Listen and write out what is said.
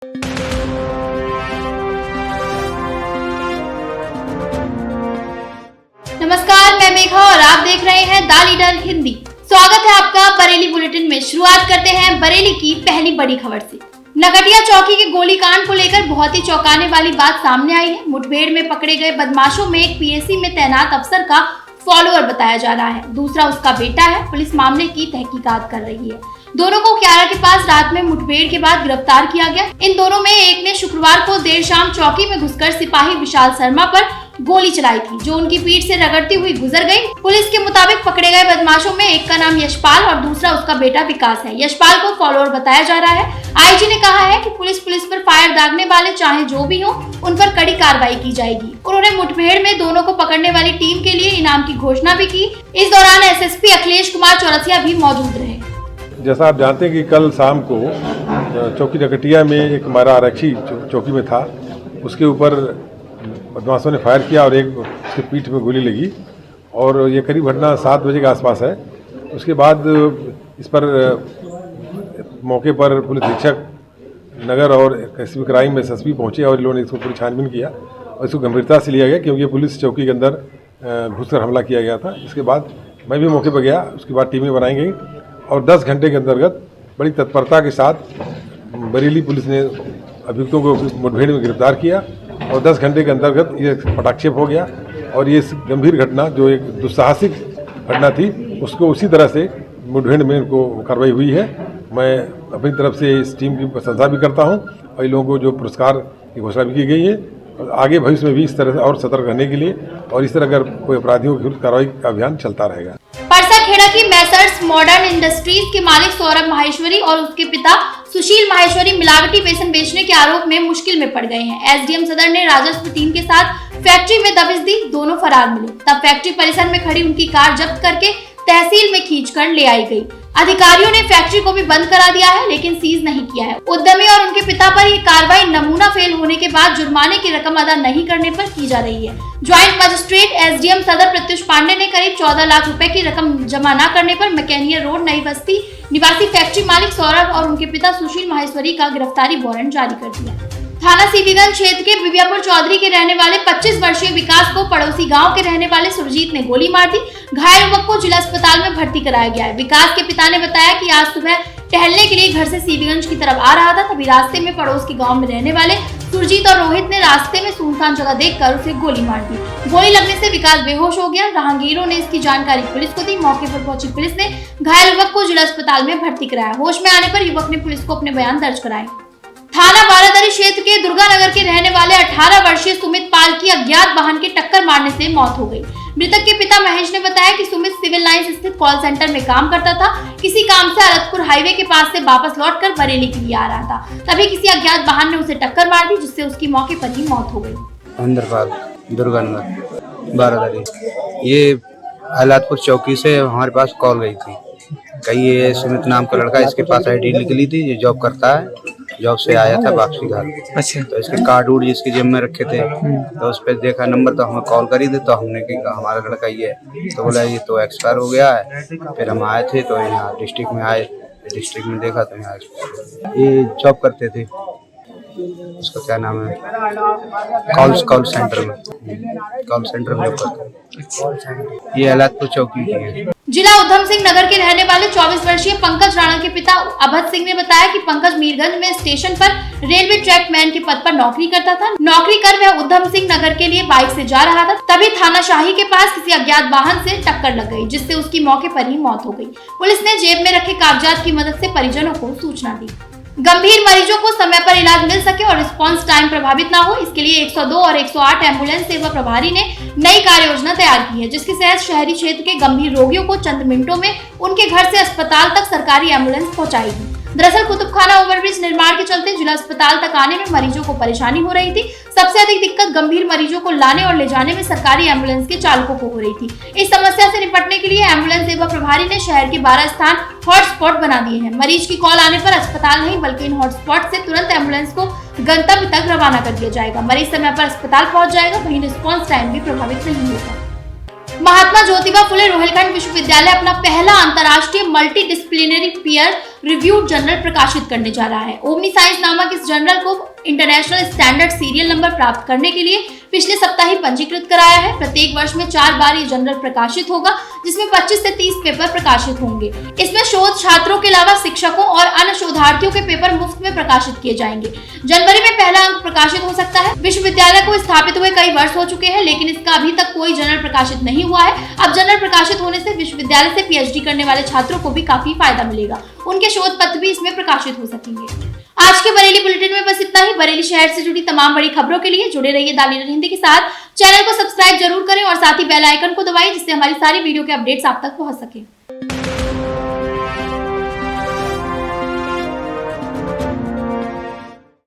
नमस्कार, मैं मेघा और आप देख रहे हैं द लीडर हिंदी। स्वागत है आपका बरेली बुलेटिन में। शुरुआत करते हैं बरेली की पहली बड़ी खबर से। नगटिया चौकी के गोलीकांड को लेकर बहुत ही चौंकाने वाली बात सामने आई है। मुठभेड़ में पकड़े गए बदमाशों में एक पीएसी में तैनात अफसर का फॉलोअर बताया जा रहा है, दूसरा उसका बेटा है। पुलिस मामले की तहकीकात कर रही है। दोनों को क्यारा के पास रात में मुठभेड़ के बाद गिरफ्तार किया गया। इन दोनों में एक ने शुक्रवार को देर शाम चौकी में घुसकर सिपाही विशाल शर्मा पर गोली चलाई थी, जो उनकी पीठ से रगड़ती हुई गुजर गई। पुलिस के मुताबिक पकड़े गए बदमाशों में एक का नाम यशपाल और दूसरा उसका बेटा विकास है। यशपाल को फॉलोअर बताया जा रहा है। आईजी ने कहा है कि पुलिस पर फायर दागने वाले चाहे जो भी हो, उन पर कड़ी कार्रवाई की जाएगी। उन्होंने मुठभेड़ में दोनों को पकड़ने वाली टीम के लिए इनाम की घोषणा भी की। इस दौरान एसएसपी अखिलेश कुमार चौरसिया भी मौजूद रहे। जैसा आप जानते हैं कि कल शाम को चौकी नगटिया में एक हमारा आरक्षी चौकी में था, उसके ऊपर बदमाशों ने फायर किया और एक उसके पीठ में गोली लगी और ये करीब घटना 7 बजे के आसपास है। उसके बाद इस पर मौके पर पुलिस अधीक्षक नगर और एसपी क्राइम में एसएसपी पहुंचे और इन लोगों ने इसको पूरी छानबीन किया और इसको गंभीरता से लिया गया, क्योंकि पुलिस चौकी के अंदर घुसकर हमला किया गया था। इसके बाद मैं भी मौके पर गया। उसके बाद टीमें बनाई गई और 10 घंटे के अंतर्गत बड़ी तत्परता के साथ बरेली पुलिस ने अभियुक्तों को मुठभेड़ में गिरफ्तार किया और 10 घंटे के अंतर्गत ये पटाक्षेप हो गया और ये गंभीर घटना जो एक दुस्साहसिक घटना थी, उसको उसी तरह से मुठभेड़ में इनको कार्रवाई हुई है। मैं अपनी तरफ से इस टीम की प्रशंसा भी करता हूं और इन लोगों को जो पुरस्कार की घोषणा भी की गई है और आगे भविष्य में भी इस तरह से और सतर्क रहने के लिए और इस तरह अगर कोई अपराधियों के विरुद्ध कार्रवाई का अभियान चलता रहेगा। परसाखेड़ा की मैसर्स मॉडर्न इंडस्ट्रीज के मालिक सौरभ माहेश्वरी और उसके पिता सुशील माहेश्वरी मिलावटी बेसन बेचने के आरोप में मुश्किल में पड़ गए हैं। एसडीएम सदर ने राजस्व टीम के साथ फैक्ट्री में दबिश दी। दोनों फरार मिले, तब फैक्ट्री परिसर में खड़ी उनकी कार जब्त करके तहसील में खींचकर ले आई गई। अधिकारियों ने फैक्ट्री को भी बंद करा दिया है, लेकिन सीज नहीं किया है। उद्यमी और उनके पिता पर यह कार्रवाई नमूना फेल होने के बाद जुर्माने की रकम अदा नहीं करने पर की जा रही है। ज्वाइंट मजिस्ट्रेट एसडीएम सदर प्रत्युष पांडे ने करीब 14 लाख रुपए की रकम जमा न करने पर मैकेनियर रोड नई बस्ती निवासी फैक्ट्री मालिक सौरभ और उनके पिता सुशील माहेश्वरी का गिरफ्तारी वारंट जारी कर दिया। थाना सीवीगंज क्षेत्र के बिबियापुर चौधरी के रहने वाले 25 वर्षीय विकास को पड़ोसी गांव के रहने वाले सुरजीत ने गोली मार दी। घायल युवक को जिला अस्पताल में भर्ती कराया गया है। विकास के पिता ने बताया कि आज सुबह टहलने के लिए घर से सीवीगंज की तरफ आ रहा था, तभी रास्ते में पड़ोस के गांव में रहने वाले सुरजीत और रोहित ने रास्ते में सुनसान जगह देखकर उसे गोली मार दी। गोली लगने से विकास बेहोश हो गया। राहगीरों ने इसकी जानकारी पुलिस को दी। मौके पर पहुंची पुलिस ने घायल युवक को जिला अस्पताल में भर्ती कराया। होश में आने पर युवक ने पुलिस को अपने बयान दर्ज कराए। थाना बारादरी क्षेत्र के दुर्गानगर के रहने वाले 18 वर्षीय सुमित पाल की अज्ञात वाहन के टक्कर मारने से मौत हो गई। मृतक के पिता महेश ने बताया कि सुमित सिविल लाइंस स्थित कॉल सेंटर में काम करता था। किसी काम से अरतपुर हाईवे के पास से वापस लौटकर बरेली के लिए आ रहा था, तभी किसी अज्ञात वाहन ने उसे टक्कर मार दी, जिससे उसकी मौके पर ही मौत हो गई। अंदरपाल दुर्गानगर बारादरी। ये अलादपुर चौकी से हमारे पास कॉल गई थी, कहीं ये सुमित नाम का लड़का, इसके पास आईडी निकली थी, ये जॉब करता है, जॉब से आया था वापसी घर। अच्छा। तो इसके कार्ड उड़ जिसकी जेब में रखे थे, तो उस पर देखा नंबर, तो हमें कॉल करी थी, तो हमने कहा हमारा लड़का ये, तो बोला ये तो एक्सपायर हो गया है। फिर हम आए थे तो यहाँ डिस्ट्रिक्ट में आए, डिस्ट्रिक्ट में देखा तो यहाँ एक्सपायर। ये जॉब करते थे, उसका क्या नाम है, कॉल सेंटर में जॉब करते हैं। ये अलादपुर चौकी की है। जिला उधम सिंह नगर के रहने वाले 24 वर्षीय पंकज राणा के पिता अभद सिंह ने बताया कि पंकज मीरगंज में स्टेशन पर रेलवे ट्रैक मैन के पद पर नौकरी करता था। नौकरी कर वह उधम सिंह नगर के लिए बाइक से जा रहा था, तभी थाना शाही के पास किसी अज्ञात वाहन से टक्कर लग गई, जिससे उसकी मौके पर ही मौत हो गई। पुलिस ने जेब में रखे कागजात की मदद से परिजनों को सूचना दी। गंभीर मरीजों को समय पर इलाज मिल सके और रिस्पांस टाइम प्रभावित ना हो, इसके लिए 102 और 108 एम्बुलेंस सेवा प्रभारी ने नई कार्य योजना तैयार की है, जिसके तहत शहरी क्षेत्र के गंभीर रोगियों को चंद मिनटों में उनके घर से अस्पताल तक सरकारी एम्बुलेंस पहुंचाएगी। दरअसल कुतुबखाना ओवरब्रिज निर्माण के चलते जिला अस्पताल तक आने में मरीजों को परेशानी हो रही थी। सबसे अधिक दिक्कत गंभीर मरीजों को लाने और ले जाने में सरकारी एम्बुलेंस के चालकों को हो रही थी। इस समस्या से निपटने के लिए एम्बुलेंस सेवा प्रभारी ने शहर के 12 स्थान हॉटस्पॉट बना दिए हैं। मरीज की कॉल आने पर अस्पताल नहीं बल्कि इन हॉटस्पॉट से तुरंत एम्बुलेंस को गंतव्य तक रवाना कर दिया जाएगा। मरीज समय पर अस्पताल पहुंच जाएगा, वहीं रिस्पॉन्स टाइम भी प्रभावित नहीं होगा। महात्मा ज्योतिबा फुले रोहिलखंड विश्वविद्यालय अपना पहला अंतर्राष्ट्रीय multi disciplinary peer reviewed journal प्रकाशित करने जा रहा है। ओमनी साइंस नामक इस जर्नल को इंटरनेशनल स्टैंडर्ड सीरियल नंबर प्राप्त करने के लिए पिछले सप्ताह ही पंजीकृत कराया है। प्रत्येक वर्ष में 4 बार ये जर्नल प्रकाशित होगा, जिसमें 25 से 30 पेपर प्रकाशित होंगे। इसमें शोध छात्रों के अलावा शिक्षकों और अन्य शोधार्थियों के पेपर मुफ्त में प्रकाशित किए जाएंगे। जनवरी में पहला अंक प्रकाशित हो सकता है। विश्वविद्यालय को स्थापित हुए कई वर्ष हो चुके हैं, लेकिन इसका अभी तक कोई जर्नल प्रकाशित नहीं हुआ है। अब जर्नल प्रकाशित होने से विश्वविद्यालय से पीएचडी करने वाले छात्रों को भी काफी फायदा मिलेगा। उनके शोध पत्र भी इसमें प्रकाशित हो सकेंगे। आज के बरेली बुलेटिन में बस इतना ही। बरेली शहर से जुड़ी तमाम बड़ी खबरों के लिए जुड़े रहिए द लीडर हिंदी के साथ। चैनल को सब्सक्राइब जरूर करें और साथ ही बेल आइकन को दबाएं, जिससे हमारी सारी वीडियो के अपडेट्स आप तक पहुंच सके।